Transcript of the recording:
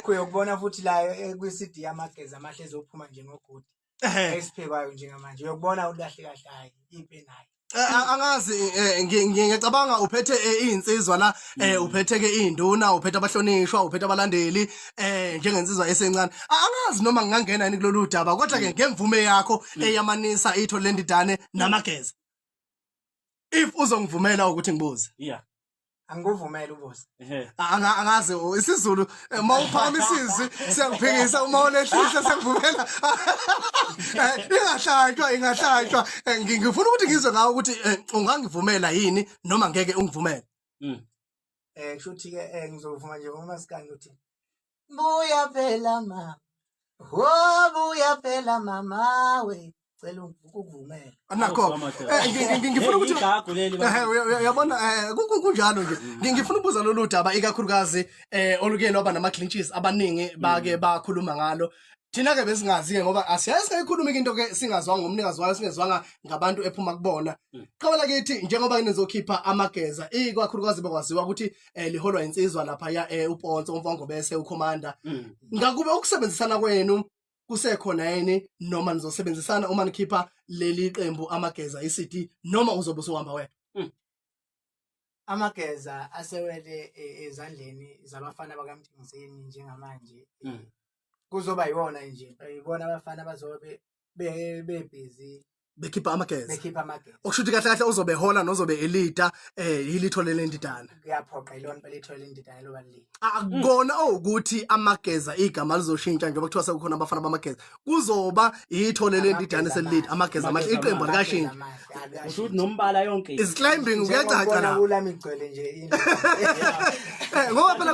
Uyokubona futhi la kwisidi Elamageza Amahle ezophuma njengogudi esiphekwayo njengamanje uyokubona ulahle kahle hayi ipenayo angazi ngiyacabanga uphethe izinsizwa la uphethe ke induna uphethe abahlonishwa uphethe abalandeli njengensizwa esencane angazi noma ngingangena yini kulolu daba kodwa ke ngemvume yakho eyamanisa itho Lendidane naMageza if uzongivumela ukuthi ngibuze angikuvumela ubosi angazi isiZulu mawuphakamisizwe siyakuphikisa uma unehlihla siyakuvumela ingahlatshwa ngifuna ukuthi ngizwe ngawo ukuthi ungangivumela yini noma ngeke ungivumele kusho ukuthi ke ngizovuma nje ngomasikani ukuthi buya phela mama buya phela mama we cela ukuvumela nakho ngifuna ukuthi uyabona kunjalo nje ngifuna ukubuza lolu daba ikakhulukazi oluke loba nama clinches abaningi bake bakhuluma ngalo thina ke besingazi ke ngoba asiyazi sikhuluma into ke singazwanga ngomnikazi wayo singezwanga ngabantu ephuma kubona qhawela kithi njengoba nizokhipha Amageza ikakhulukazi bekwaziwa ukuthi liholwa insizwa lapha ya uPonso umfongo bese uCommander ngakube ukusebenzisana kwenu kusekhona yini noma nizosebenzisana uma nikhipha leli qembu Amageza iCD noma uzobe usuhamba wena Amageza asewele ezandleni zabafana bakaMthingizeni njengamanje kuzoba yiwona nje yibona abafana bazobe busy bekhipha Amageza okushuthi kahle kahle uzobe hola nozobe elida yilitho Lendidane kuyaphoqa ilona belitho Lendidane loba leli akubona ukuthi Amageza igama lizoshintsha njengoba kuthiwa sekukhona abafana bamaGeza kuzoba yitho Lendidane selid Amageza manje iqembu likashintsha ushuthi nombala yonke is climbing kuyacaca la kulami igcwele nje ngoba phela